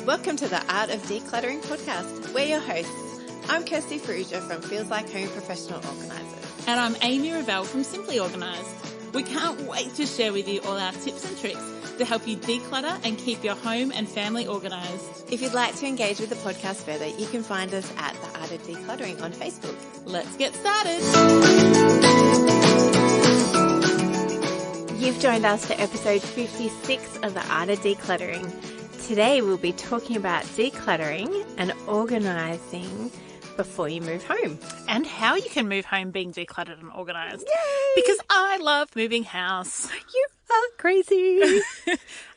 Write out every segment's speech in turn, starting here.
Welcome to the Art of Decluttering podcast. We're your hosts. I'm Kirsty Ferrugia from Feels Like Home Professional Organisers. And I'm Amy Revell from Simply Organised. We can't wait to share with you all our tips and tricks to help you declutter and keep your home and family organised. If you'd like to engage with the podcast further, you can find us at The Art of Decluttering on Facebook. Let's get started. You've joined us for episode 56 of The Art of Decluttering. Today we'll be talking about decluttering and organising before you move home. And how you can move home being decluttered and organised. Yay! Because I love moving house. You are crazy.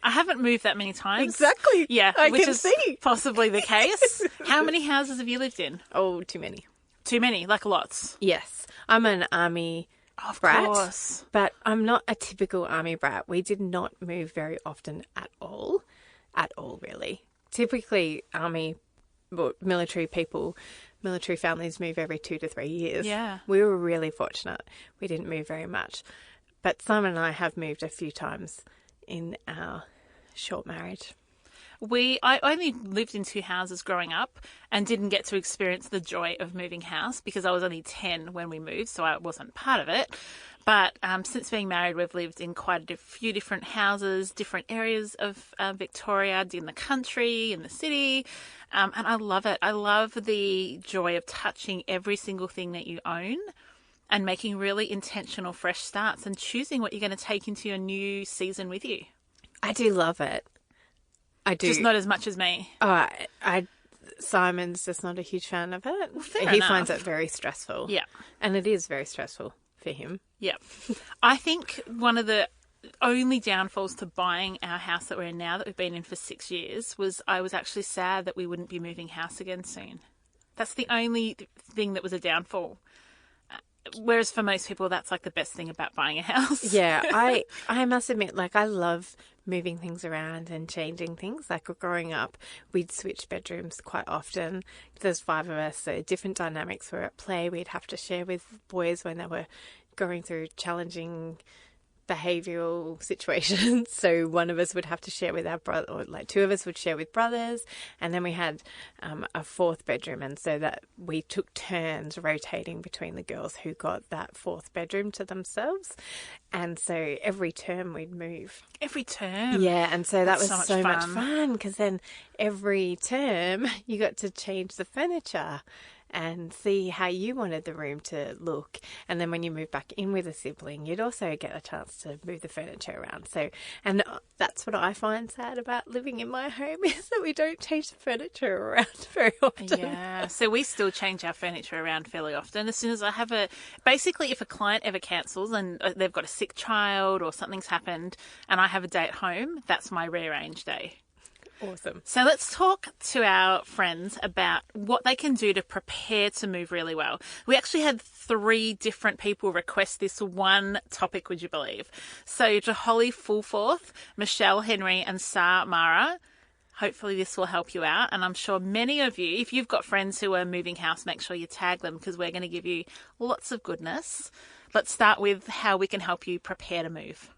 I haven't moved that many times. Exactly. Yeah, I which can is see. possibly the case. How many houses have you lived in? Oh, too many. Too many, like lots. Yes. I'm an army Of brat, course. but I'm not a typical army brat. We did not move very often at all. At all, really. Typically, military families move every 2 to 3 years. Yeah. We were really fortunate. We didn't move very much. But Simon and I have moved a few times in our short marriage. I only lived in 2 houses growing up and didn't get to experience the joy of moving house because I was only 10 when we moved, so I wasn't part of it. But since being married, we've lived in quite a few different houses, different areas of Victoria, in the country, in the city, and I love it. I love the joy of touching every single thing that you own and making really intentional fresh starts and choosing what you're going to take into your new season with you. I do love it. I do. Just not as much as me. Simon's just not a huge fan of it. Well, fair he enough. finds it very stressful. Yeah. And it is very stressful for him. Yeah. I think one of the only downfalls to buying our house that we're in now, that we've been in for 6 years, was I was actually sad that we wouldn't be moving house again soon. That's the only thing that was a downfall. Whereas for most people, that's like the best thing about buying a house. Yeah, I must admit, like, I love moving things around and changing things. Like, growing up, we'd switch bedrooms quite often. There's 5 of us, so different dynamics were at play. We'd have to share with boys when they were going through challenging behavioural situations. So one of us would have to share with our brother, or like 2 of us would share with brothers, and then we had a 4th bedroom, and so that we took turns rotating between the girls who got that 4th bedroom to themselves. And so every term we'd move. Every term? Yeah, and so that was so much fun. fun because then every term you got to change the furniture and see how you wanted the room to look. And then when you move back in with a sibling, you'd also get a chance to move the furniture around. So, and that's what I find sad about living in my home, is that we don't change the furniture around very often. Yeah, so we still change our furniture around fairly often. As soon as I have basically if a client ever cancels and they've got a sick child or something's happened and I have a day at home, that's my rearrange day. Awesome. So let's talk to our friends about what they can do to prepare to move really well. We actually had 3 different people request this one topic, would you believe? So to Holly Fulforth, Michelle Henry and Sarah Mara, hopefully this will help you out. And I'm sure many of you, if you've got friends who are moving house, make sure you tag them because we're going to give you lots of goodness. Let's start with how we can help you prepare to move.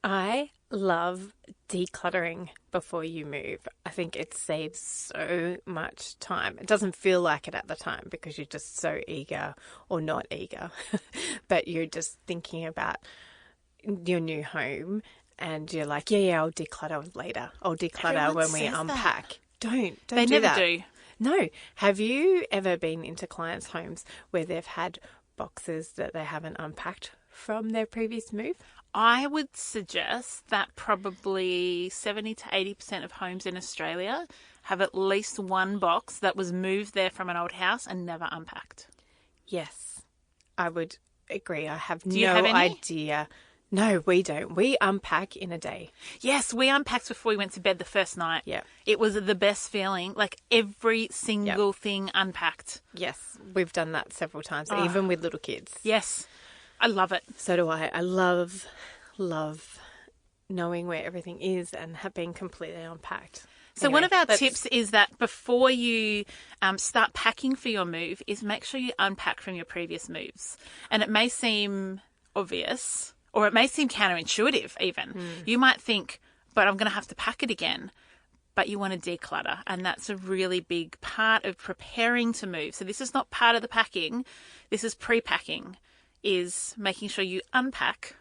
I love decluttering before you move. I think it saves so much time. It doesn't feel like it at the time because you're just so eager, or not eager, but you're just thinking about your new home and you're like, yeah, I'll declutter later. I'll declutter Everyone when we says unpack. that. Don't They do never that. do. No. Have you ever been into clients' homes where they've had boxes that they haven't unpacked from their previous move? I would suggest that probably 70 to 80% of homes in Australia have at least one box that was moved there from an old house and never unpacked. Yes, I would agree. I have Do you no have any? idea. No, we don't. We unpack in a day. Yes, we unpacked before we went to bed the first night. Yeah. It was the best feeling, like every single thing unpacked. Yes, we've done that several times, Oh. even with little kids. Yes, I love it. So do I. I love knowing where everything is and being completely unpacked. So Anyway, one of our tips is that before you start packing for your move is make sure you unpack from your previous moves. And it may seem obvious or it may seem counterintuitive even. You might think, but I'm going to have to pack it again. but you want to declutter. And that's a really big part of preparing to move. So this is not part of the packing. This is pre-packing, is making sure you unpack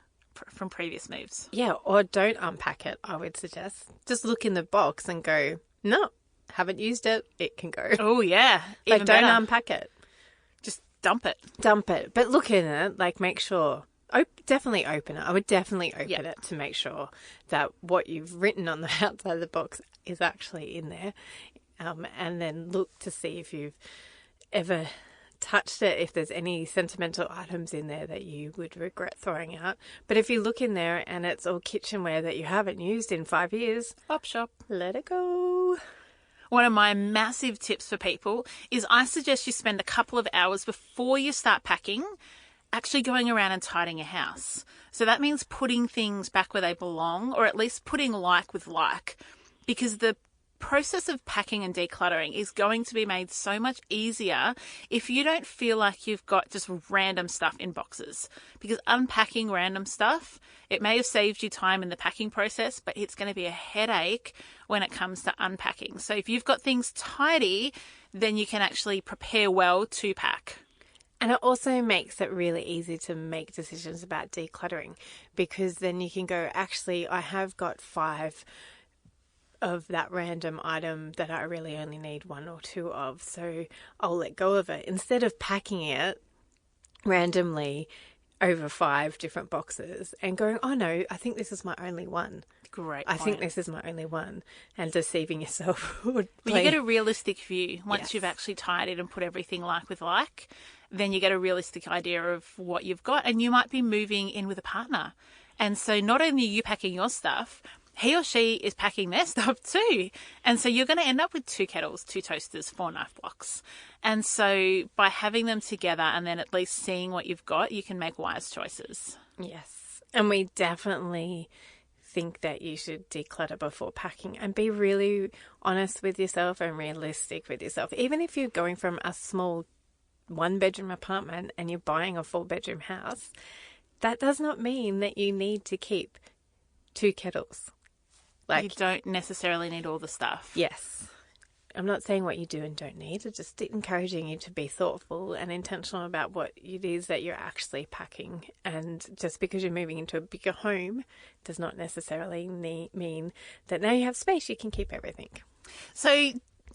from previous moves. Yeah, or don't unpack it, I would suggest. Just look in the box and go, no, haven't used it, it can go. Oh, yeah. Like, don't better. unpack it. Just dump it. Dump it. But look in it, like, make sure. Definitely open it. I would definitely open it to make sure that what you've written on the outside of the box is actually in there. And then look to see if you've ever touched it, if there's any sentimental items in there that you would regret throwing out. But if you look in there and it's all kitchenware that you haven't used in 5 years, Pop shop. let it go. One of my massive tips for people is I suggest you spend a couple of hours before you start packing actually going around and tidying your house. So that means putting things back where they belong, or at least putting like with like, because the process of packing and decluttering is going to be made so much easier if you don't feel like you've got just random stuff in boxes. Because unpacking random stuff, it may have saved you time in the packing process, but it's going to be a headache when it comes to unpacking. So if you've got things tidy, then you can actually prepare well to pack. And it also makes it really easy to make decisions about decluttering, because then you can go, actually, I have got 5 of that random item that I really only need 1 or 2 of, so I'll let go of it. Instead of packing it randomly over 5 different boxes and going, oh no, I think this is my only one. Great I point. think this is my only one, and deceiving yourself. Well, you get a realistic view once you've actually tidied and put everything like with like. Then you get a realistic idea of what you've got, and you might be moving in with a partner. And so not only are you packing your stuff, he or she is packing their stuff too. And so you're going to end up with 2 kettles, 2 toasters, 4 knife blocks. And so by having them together and then at least seeing what you've got, you can make wise choices. Yes. And we definitely think that you should declutter before packing, and be really honest with yourself and realistic with yourself. Even if you're going from a small 1-bedroom apartment and you're buying a 4-bedroom house, that does not mean that you need to keep 2 kettles. Like, you don't necessarily need all the stuff. Yes. I'm not saying what you do and don't need. I'm just encouraging you to be thoughtful and intentional about what it is that you're actually packing. And just because you're moving into a bigger home does not necessarily mean that now you have space, you can keep everything. So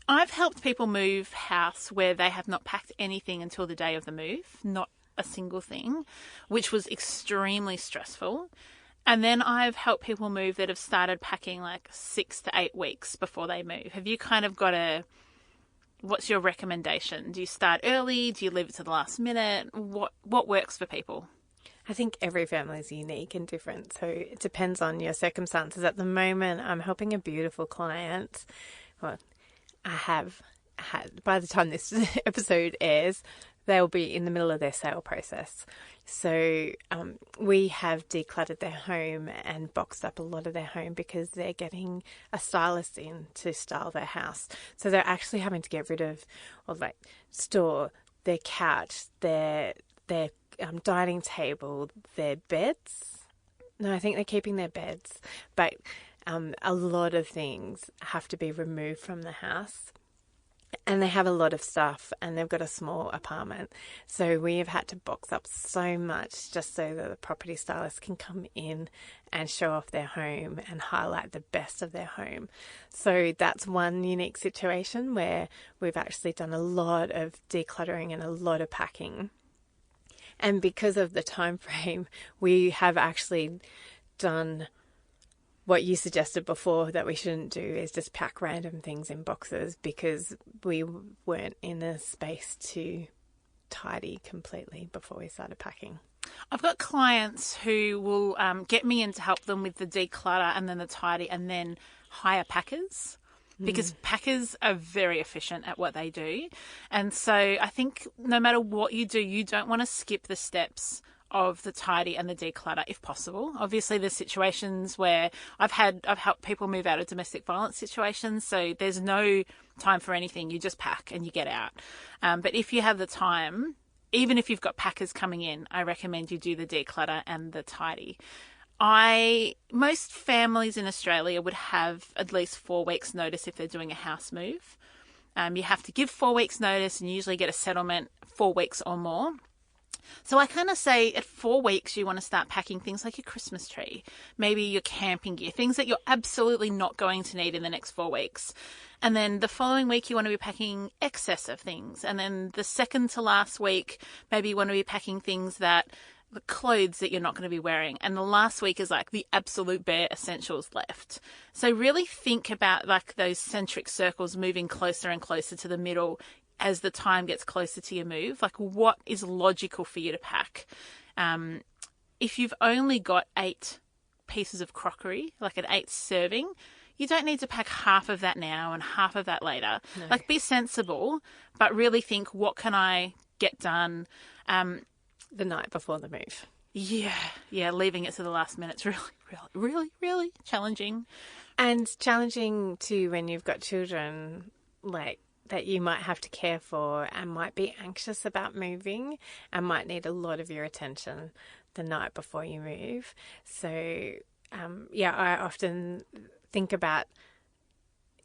I've helped people move house where they have not packed anything until the day of the move, not a single thing, which was extremely stressful. And then I've helped people move that have started packing like 6 to 8 weeks before they move. Have you kind of got what's your recommendation? Do you start early? Do you leave it to the last minute? What works for people? I think every family is unique and different, so it depends on your circumstances. At the moment, I'm helping a beautiful client. Well, I have had, by the time this episode airs, they'll be in the middle of their sale process. So we have decluttered their home and boxed up a lot of their home because they're getting a stylist in to style their house. So they're actually having to get rid of, or like store their couch, their dining table, their beds. No, I think they're keeping their beds, but a lot of things have to be removed from the house. And they have a lot of stuff, and they've got a small apartment. So we have had to box up so much just so that the property stylist can come in and show off their home and highlight the best of their home. So that's one unique situation where we've actually done a lot of decluttering and a lot of packing. And because of the time frame, we have actually done what you suggested before that we shouldn't do, is just pack random things in boxes, because we weren't in a space to tidy completely before we started packing. I've got clients who will get me in to help them with the declutter and then the tidy, and then hire packers, because packers are very efficient at what they do. And so I think no matter what you do, you don't want to skip the steps of the tidy and the declutter if possible. Obviously there's situations where I've helped people move out of domestic violence situations, so there's no time for anything. You just pack and you get out. But if you have the time, even if you've got packers coming in, I recommend you do the declutter and the tidy. Most families in Australia would have at least 4 weeks notice if they're doing a house move. You have to give 4 weeks notice and usually get a settlement 4 weeks or more. So I kind of say at 4 weeks, you want to start packing things like your Christmas tree, maybe your camping gear, things that you're absolutely not going to need in the next 4 weeks. And then the following week, you want to be packing excess of things. And then the second to last week, maybe you want to be packing things that the clothes that you're not going to be wearing. And the last week is like the absolute bare essentials left. So really think about like those centric circles moving closer and closer to the middle as the time gets closer to your move. Like what is logical for you to pack? If you've only got 8 pieces of crockery, like an 8 serving, you don't need to pack half of that now and half of that later. No. Like be sensible, but really think, what can I get done? The night before the move. Yeah, leaving it to the last minute's really challenging. And challenging too when you've got children, like, that you might have to care for and might be anxious about moving and might need a lot of your attention the night before you move. So, I often think about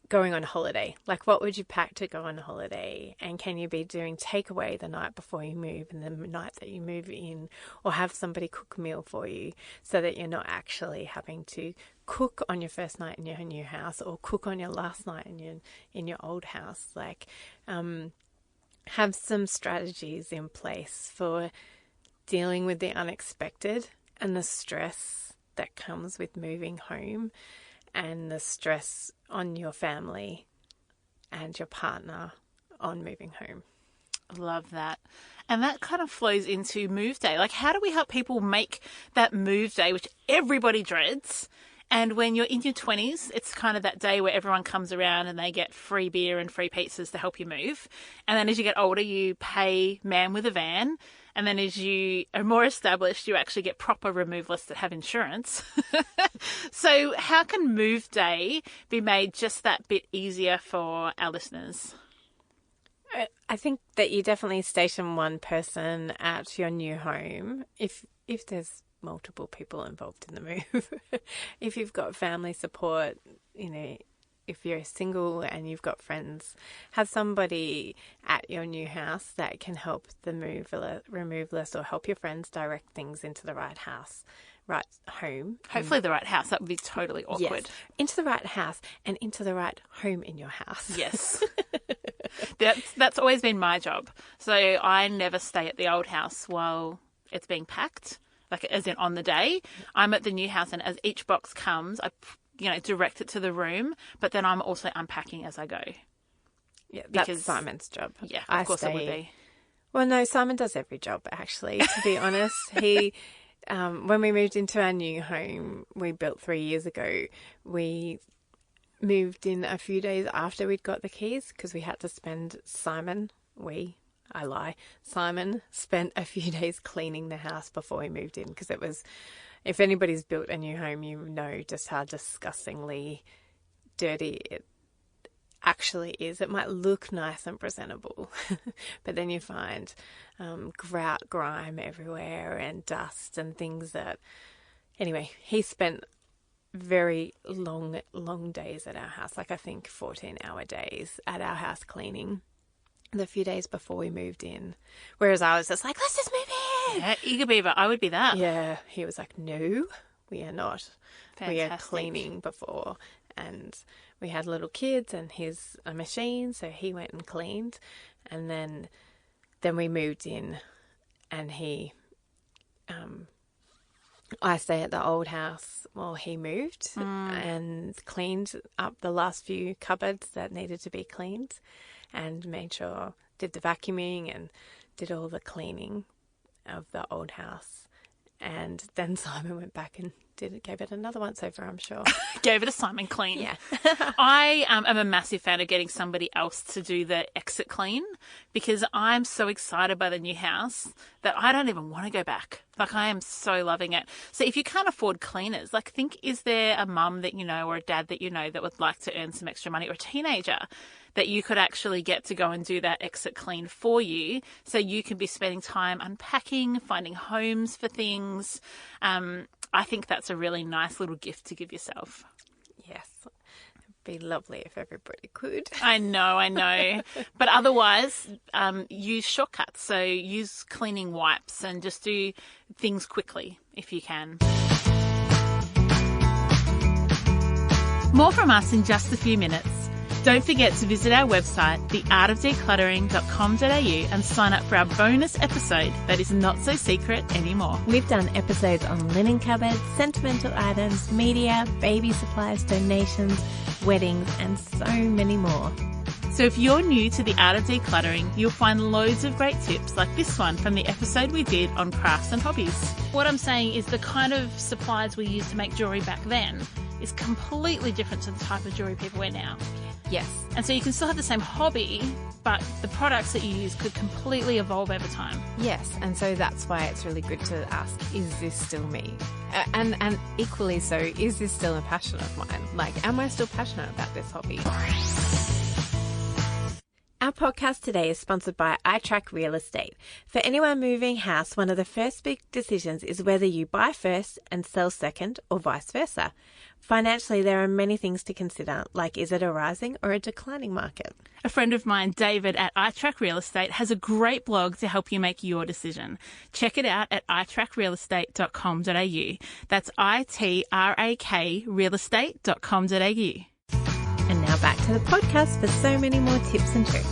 going on holiday. Like, what would you pack to go on holiday? And can you be doing takeaway the night before you move and the night that you move in, or have somebody cook a meal for you so that you're not actually having to cook on your first night in your new house or cook on your last night in your old house. Like, have some strategies in place for dealing with the unexpected and the stress that comes with moving home, and the stress on your family and your partner on moving home. Love that. And that kind of flows into move day. Like, how do we help people make that move day, which everybody dreads? And when you're in your 20s, it's kind of that day where everyone comes around and they get free beer and free pizzas to help you move. And then as you get older, you pay man with a van. And then as you are more established, you actually get proper removalists that have insurance. So how can move day be made just that bit easier for our listeners? I think that you definitely station one person at your new home if there's multiple people involved in the move. If you've got family support, if you're single and you've got friends, have somebody at your new house that can help the removalist or help your friends direct things into the right house, right home. Hopefully the right house. That would be totally awkward. Yes. Into the right house and into the right home in your house. Yes. That's always been my job. So I never stay at the old house while it's being packed, like as in on the day. I'm at the new house, and as each box comes, I direct it to the room, but then I'm also unpacking as I go. Yeah, that's Simon's job. Yeah, of course it would be. Well, no, Simon does every job, actually, to be honest. He, when we moved into our new home we built 3 years ago, we moved in a few days after we'd got the keys because we had to spend Simon spent a few days cleaning the house before we moved in, because it was, if anybody's built a new home, you know just how disgustingly dirty it actually is. It might look nice and presentable, but then you find grout, grime everywhere and dust and things that... Anyway, he spent very long days at our house, like I think 14-hour days at our house cleaning the few days before we moved in. Whereas I was just like, let's just move in. Yeah, eager beaver. I would be that. Yeah. He was like, no, we are not. Fantastic. We are cleaning before. And we had little kids and he's a machine, so he went and cleaned. And then we moved in, and I stay at the old house while he moved and cleaned up the last few cupboards that needed to be cleaned, and made sure, did the vacuuming and did all the cleaning of the old house. And then Simon went back and gave it another once over, I'm sure. Gave it a Simon clean. Yeah. I am a massive fan of getting somebody else to do the exit clean, because I'm so excited by the new house that I don't even want to go back. Like, I am so loving it. So if you can't afford cleaners, like, think, is there a mum that you know or a dad that you know that would like to earn some extra money, or a teenager that you could actually get to go and do that exit clean for you, so you can be spending time unpacking, finding homes for things. I think that's a really nice little gift to give yourself. Yes. It'd be lovely if everybody could. I know. But otherwise, use shortcuts. So use cleaning wipes and just do things quickly if you can. More from us in just a few minutes. Don't forget to visit our website, theartofdecluttering.com.au, and sign up for our bonus episode that is not so secret anymore. We've done episodes on linen cupboards, sentimental items, media, baby supplies, donations, weddings, and so many more. So if you're new to the art of decluttering, you'll find loads of great tips like this one from the episode we did on crafts and hobbies. What I'm saying is the kind of supplies we used to make jewellery back then is completely different to the type of jewellery people wear now. Yes. And so you can still have the same hobby, but the products that you use could completely evolve over time. Yes, and so that's why it's really good to ask, is this still me? And equally so, is this still a passion of mine? Like, am I still passionate about this hobby? Our podcast today is sponsored by iTrack Real Estate. For anyone moving house, one of the first big decisions is whether you buy first and sell second or vice versa. Financially, there are many things to consider, like is it a rising or a declining market? A friend of mine, David at iTrack Real Estate, has a great blog to help you make your decision. Check it out at itrackrealestate.com.au. That's ITRAK realestate.com.au. And now back to the podcast for so many more tips and tricks.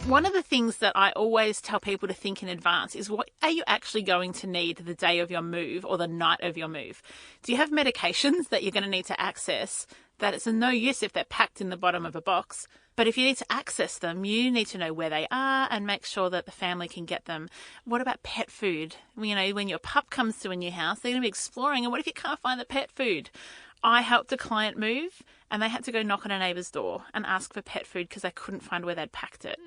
One of the things that I always tell people to think in advance is, what are you actually going to need the day of your move or the night of your move? Do you have medications that you're going to need to access that it's of no use if they're packed in the bottom of a box? But if you need to access them, you need to know where they are and make sure that the family can get them. What about pet food? You know, when your pup comes to a new house, they're going to be exploring, and what if you can't find the pet food? I helped a client move and they had to go knock on a neighbour's door and ask for pet food because they couldn't find where they'd packed it.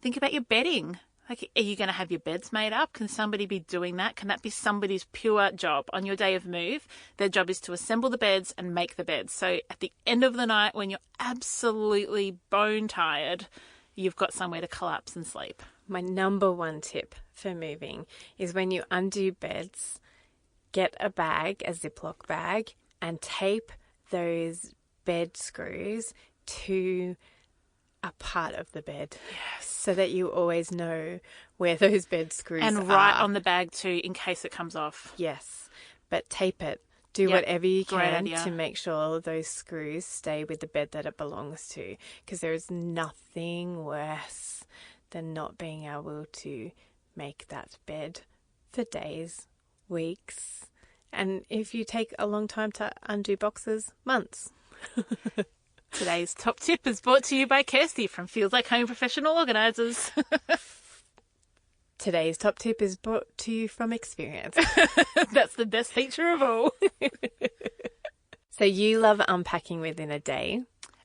Think about your bedding. Like, are you going to have your beds made up? Can somebody be doing that? Can that be somebody's pure job on your day of move? Their job is to assemble the beds and make the beds. So at the end of the night, when you're absolutely bone tired, you've got somewhere to collapse and sleep. My number one tip for moving is when you undo beds, get a bag, a Ziploc bag, and tape those bed screws to a part of the bed. Yes. So that you always know where those bed screws are. And write on the bag too, in case it comes off. Yes. But tape it. Do whatever you can idea. to make sure those screws stay with the bed that it belongs to. Because there is nothing worse than not being able to make that bed for days, weeks, and if you take a long time to undo boxes, months. Today's top tip is brought to you by Kirsty from Feels Like Home Professional Organisers. Today's top tip is brought to you from experience. That's the best feature of all. So you love unpacking within a day.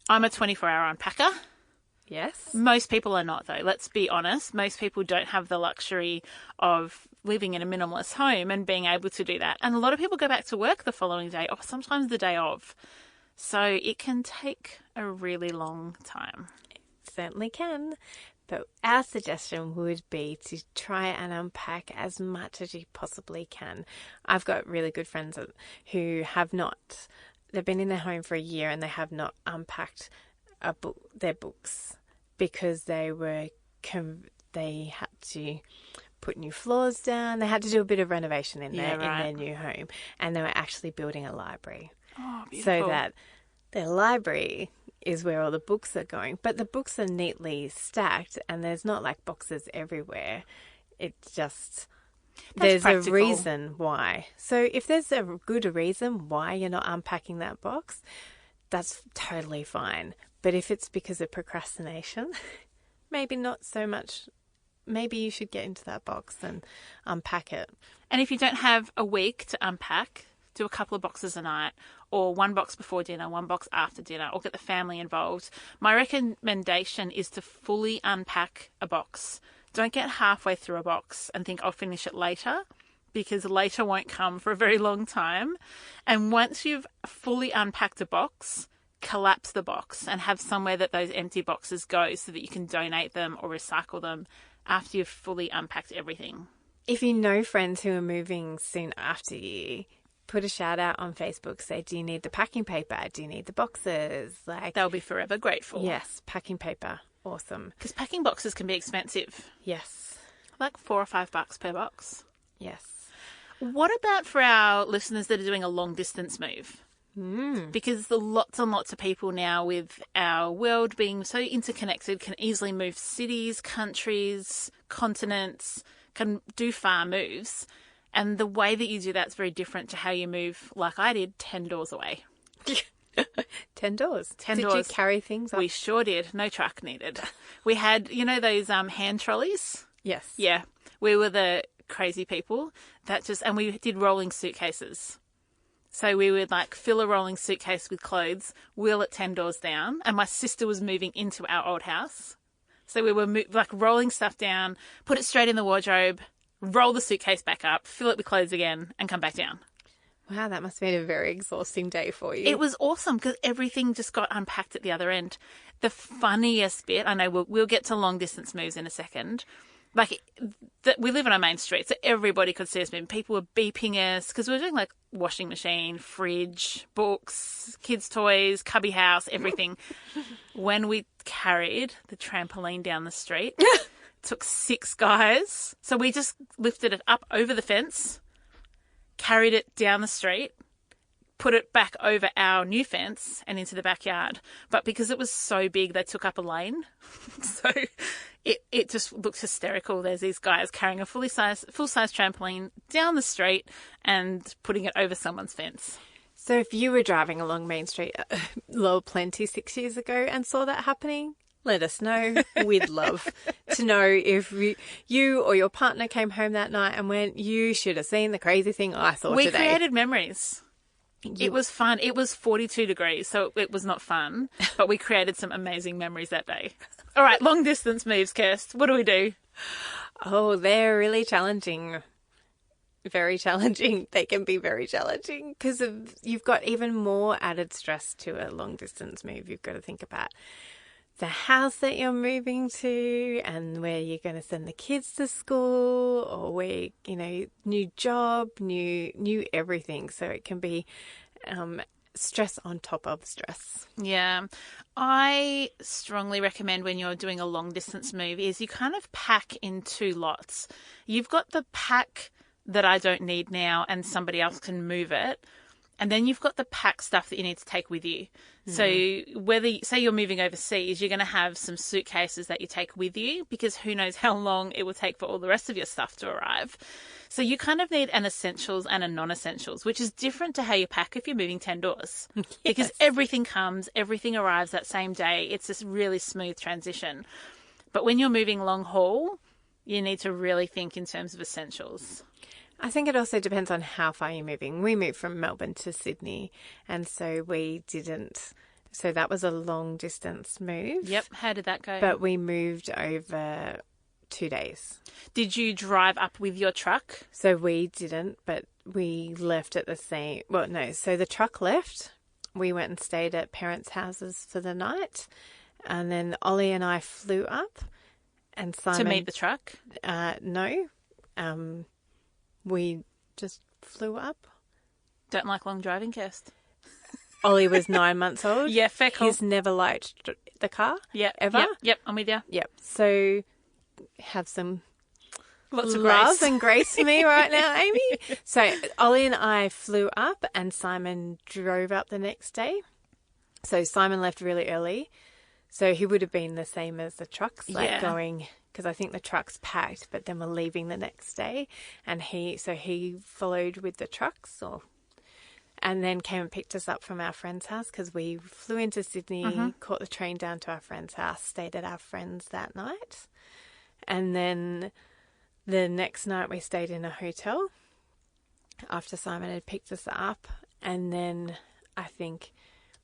I'm a 24-hour unpacker. Yes. Most people are not, though. Let's be honest. Most people don't have the luxury of living in a minimalist home and being able to do that. And a lot of people go back to work the following day or sometimes the day of. So it can take a really long time. It certainly can. But our suggestion would be to try and unpack as much as you possibly can. I've got really good friends who have not, they've been in their home for a year and they have not unpacked their books because they had to put new floors down. They had to do a bit of renovation in their new home, and they were actually building a library. Oh, beautiful. So that their library is where all the books are going, but the books are neatly stacked and there's not like boxes everywhere. It's just there's practical. A reason why. So if there's a good reason why you're not unpacking that box, that's totally fine. But if it's because of procrastination, maybe not so much. Maybe you should get into that box and unpack it. And if you don't have a week to unpack, do a couple of boxes a night, or one box before dinner, one box after dinner, or get the family involved. My recommendation is to fully unpack a box. Don't get halfway through a box and think I'll finish it later, because later won't come for a very long time. And once you've fully unpacked a box, collapse the box and have somewhere that those empty boxes go so that you can donate them or recycle them after you've fully unpacked everything. if you know friends who are moving soon after you, put a shout out on Facebook. Say, do you need the packing paper? Do you need the boxes? Like, They'll be forever grateful. yes, packing paper. Awesome. Because packing boxes can be expensive. Yes. Like $4 or $5 per box. Yes. What about for our listeners that are doing a long distance move? Because the lots and lots of people now, with our world being so interconnected, can easily move cities, countries, continents, can do far moves. And the way that you do that's very different to how you move, like I did, 10 doors away. 10 doors. 10 Did doors. you carry things up? We sure did. No truck needed. We had, you know, those hand trolleys? Yes. Yeah. We were the crazy people that just, and we did rolling suitcases. So we would like fill a rolling suitcase with clothes, wheel it 10 doors down, and my sister was moving into our old house. So we were like rolling stuff down, put it straight in the wardrobe, roll the suitcase back up, fill it with clothes again, and come back down. Wow, that must have been a very exhausting day for you. It was awesome because everything just got unpacked at the other end. The funniest bit, I know we'll get to long distance moves in a second. Like, we live on a main street, so everybody could see us moving. People were beeping us because we were doing like washing machine, fridge, books, kids' toys, cubby house, everything. When we carried the trampoline down the street, it took 6 guys. So we just lifted it up over the fence, carried it down the street, put it back over our new fence and into the backyard. But because it was so big, they took up a lane. So it just looked hysterical. There's these guys carrying a full-size trampoline down the street and putting it over someone's fence. So if you were driving along Main Street, Lower Plenty 6 years ago and saw that happening, let us know. We'd love to know if you or your partner came home that night and went, you should have seen the crazy thing I saw We today. created memories. It was fun. It was 42 degrees, so it was not fun, but we created some amazing memories that day. All right, long distance moves, Kirst. What do we do? Oh, they're really challenging. Very challenging. They can be very challenging because you've got even more added stress to a long distance move. You've got to think about the house that you're moving to and where you're going to send the kids to school, or where, you know, new job, new everything. So it can be stress on top of stress. Yeah. I strongly recommend when you're doing a long distance move is you kind of pack in 2 lots. You've got the pack that I don't need now and somebody else can move it. And then you've got the pack stuff that you need to take with you. So whether, say you're moving overseas, you're going to have some suitcases that you take with you because who knows how long it will take for all the rest of your stuff to arrive. So you kind of need an essentials and a non-essentials, which is different to how you pack if you're moving 10 doors. Yes. Because everything arrives that same day. It's this really smooth transition. But when you're moving long haul, you need to really think in terms of essentials. I think it also depends on how far you're moving. We moved from Melbourne to Sydney, and so we didn't. So that was a long distance move. Yep. How did that go? But we moved over 2 days. Did you drive up with your truck? So we didn't, but we left at the same. Well, no. So the truck left. We went and stayed at parents' houses for the night, and then Ollie and I flew up, and Simon to meet the truck. No. We just flew up. Don't like long driving, Kirst. Ollie was 9 months old. Yeah, fair call. He's never liked the car. Yeah, ever. Yep, I'm with you. Yep. So have some lots of love grace. and grace for me right now, Amy. So Ollie and I flew up, and Simon drove up the next day. So Simon left really early. So he would have been the same as the trucks, like going. Because I think the truck's packed, but then we're leaving the next day, and he followed with the trucks, and then came and picked us up from our friend's house because we flew into Sydney, caught the train down to our friend's house, stayed at our friend's that night, and then the next night we stayed in a hotel after Simon had picked us up, and then I think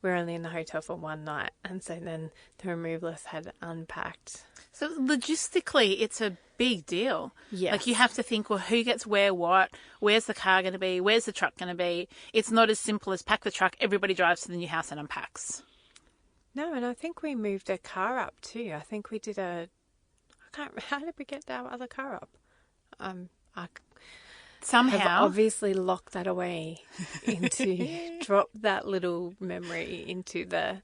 we were only in the hotel for one night, and so then the removalists had unpacked. So logistically, it's a big deal. Yes. Like you have to think, well, who gets where, what? Where's the car going to be? Where's the truck going to be? It's not as simple as pack the truck, everybody drives to the new house and unpacks. No, and I think we moved a car up too. I think we did how did we get our other car up? I have Somehow, obviously locked that away dropped that little memory into the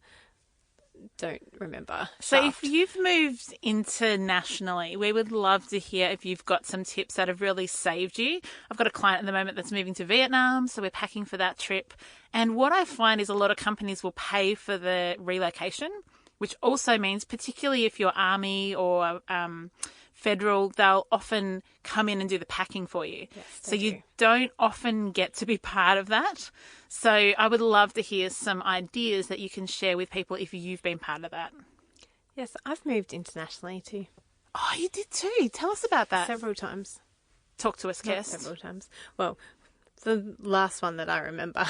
don't remember so if shaft. you've moved internationally, we would love to hear if you've got some tips that have really saved you. I've got a client at the moment that's moving to Vietnam, so we're packing for that trip. And what I find is a lot of companies will pay for the relocation, which also means, particularly if you're Army or federal, they'll often come in and do the packing for you. Yes, so they you do. don't often get to be part of that. So I would love to hear some ideas that you can share with people if you've been part of that. Yes, I've moved internationally too. Oh, you did too. Tell us about that. Several times. Talk to us, Not Kirst. several times. Well, the last one that I remember,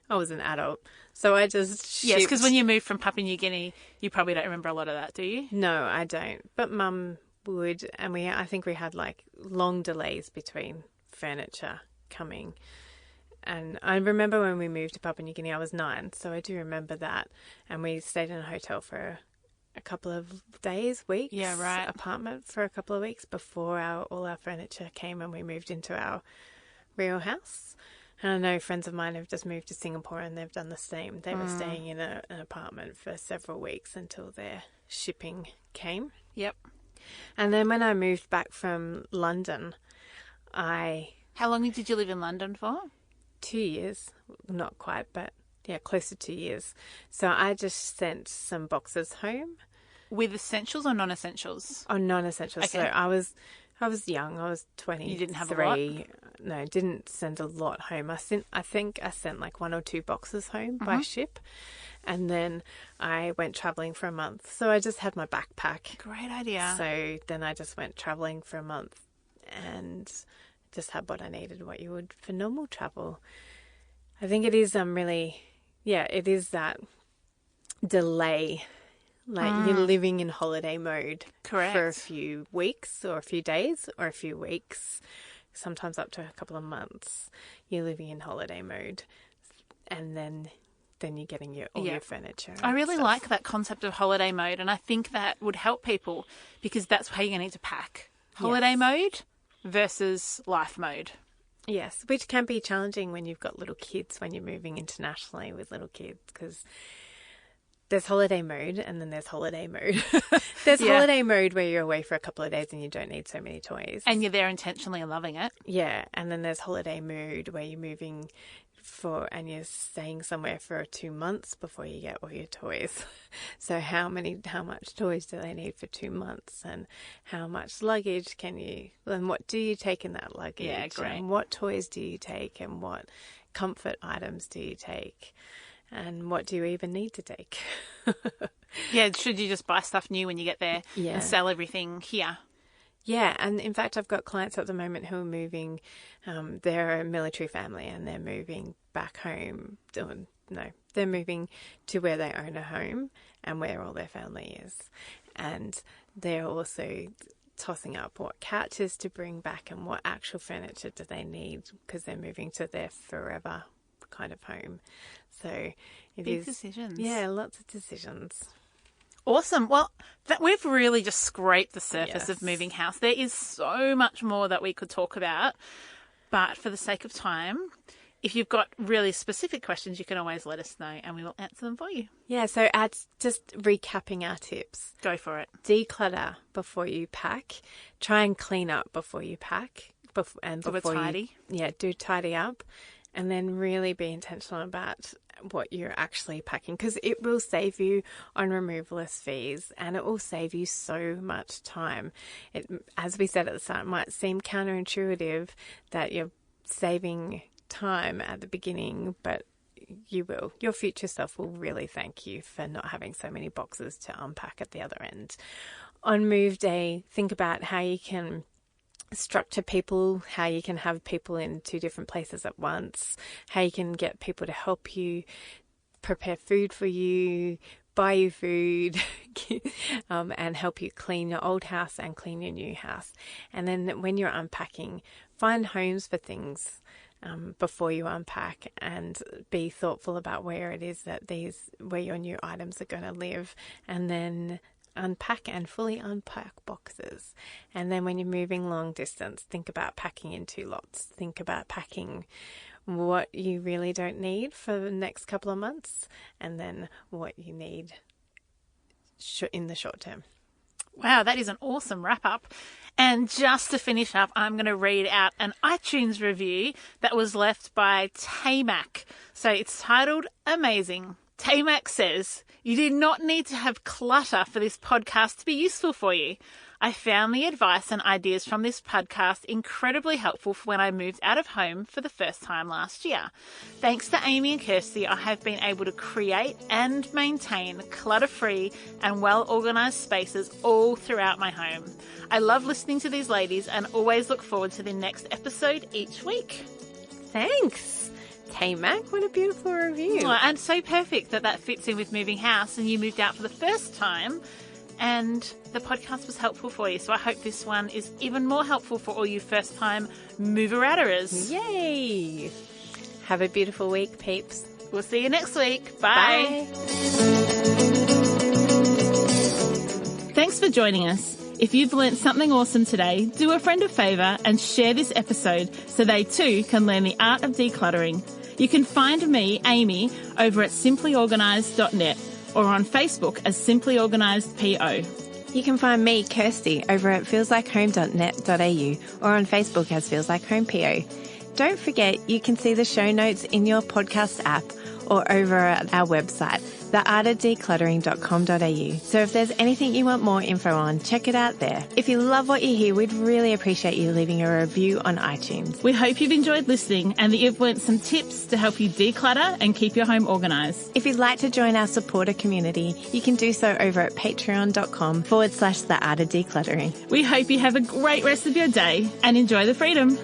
I was an adult. So I just Yes, shipped... because when you moved from Papua New Guinea, you probably don't remember a lot of that, do you? No, I don't. But Mum would, and I think we had like long delays between furniture coming. And I remember when we moved to Papua New Guinea, I was 9, so I do remember that. And we stayed in a hotel for a couple of days, weeks. Yeah, right. Apartment for a couple of weeks before all our furniture came and we moved into our real house. And I know friends of mine have just moved to Singapore and they've done the same. They were staying in an apartment for several weeks until their shipping came. Yep. And then when I moved back from London, How long did you live in London for? 2 years, not quite, but yeah, close to 2 years. So I just sent some boxes home. With essentials or non-essentials? Oh, non-essential. Okay. So I was young. I was 23. You didn't have a lot? No, didn't send a lot home. I think I sent like 1 or 2 boxes home by ship, and then I went traveling for a month. So I just had my backpack. Great idea. So then I just went traveling for a month, and just had what I needed, what you would for normal travel. I think it is really, yeah, it is that delay. Like you're living in holiday mode. Correct. For a few weeks or a few days or a few weeks, sometimes up to a couple of months. You're living in holiday mode, and then you're getting your furniture. I really stuff. like that concept of holiday mode, and I think that would help people because that's how you're going to need to pack. Holiday mode versus life mode. Yes, which can be challenging when you've got little kids, when you're moving internationally with little kids, because there's holiday mode and then there's holiday mode. There's holiday mode where you're away for a couple of days and you don't need so many toys. And you're there intentionally and loving it. Yeah, and then there's holiday mode where you're moving and you're staying somewhere for 2 months before you get all your toys. So how much toys do they need for 2 months, and how much luggage and what do you take in that luggage? Yeah, great. And what toys do you take, and what comfort items do you take, and what do you even need to take? Yeah, should you just buy stuff new when you get there Yeah. and sell everything here? Yeah, and in fact, I've got clients at the moment who are moving. They're a military family and they're moving back home. They're moving to where they own a home and where all their family is. And they're also tossing up what couches to bring back and what actual furniture do they need, because they're moving to their forever kind of home. So it Big is decisions. Yeah, lots of decisions. Awesome. Well, we've really just scraped the surface Yes. of moving house. There is so much more that we could talk about, but for the sake of time, if you've got really specific questions, you can always let us know and we will answer them for you. Yeah, so just recapping our tips. Go for it. Declutter before you pack. Try and clean up before you pack. Tidy. Do tidy up. And then really be intentional about what you're actually packing, because it will save you on removalist fees and it will save you so much time. As we said at the start, it might seem counterintuitive that you're saving time at the beginning, but you will. Your future self will really thank you for not having so many boxes to unpack at the other end. On move day, think about how you can structure people, how you can have people in 2 different places at once, how you can get people to help you prepare food for you, buy you food, and help you clean your old house and clean your new house. And then when you're unpacking, find homes for things before you unpack, and be thoughtful about where it is where your new items are going to live, and then unpack and fully unpack boxes. And then when you're moving long distance, think about packing in 2 lots. Think about packing what you really don't need for the next couple of months, and then what you need in the short term. Wow, that is an awesome wrap up. And just to finish up, I'm going to read out an iTunes review that was left by Tamac. So it's titled Amazing. Tamac says, "You do not need to have clutter for this podcast to be useful for you. I found the advice and ideas from this podcast incredibly helpful for when I moved out of home for the first time last year. Thanks to Amy and Kirsty, I have been able to create and maintain clutter-free and well-organised spaces all throughout my home. I love listening to these ladies and always look forward to the next episode each week." Thanks, Tamac. What a beautiful review. Oh, and so perfect that fits in with moving house and you moved out for the first time. And the podcast was helpful for you. So I hope this one is even more helpful for all you first-time mover-outterers. Yay! Have a beautiful week, peeps. We'll see you next week. Bye. Thanks for joining us. If you've learnt something awesome today, do a friend a favour and share this episode so they too can learn the art of decluttering. You can find me, Amy, over at simplyorganised.net. or on Facebook as Simply Organised PO. You can find me, Kirsty, over at feelslikehome.net.au or on Facebook as Feels Like Home PO. Don't forget, you can see the show notes in your podcast app or over at our website, theartofdecluttering.com.au. So if there's anything you want more info on, check it out there. If you love what you hear, we'd really appreciate you leaving a review on iTunes. We hope you've enjoyed listening and that you've learnt some tips to help you declutter and keep your home organised. If you'd like to join our supporter community, you can do so over at patreon.com/theartofdecluttering. We hope you have a great rest of your day and enjoy the freedom.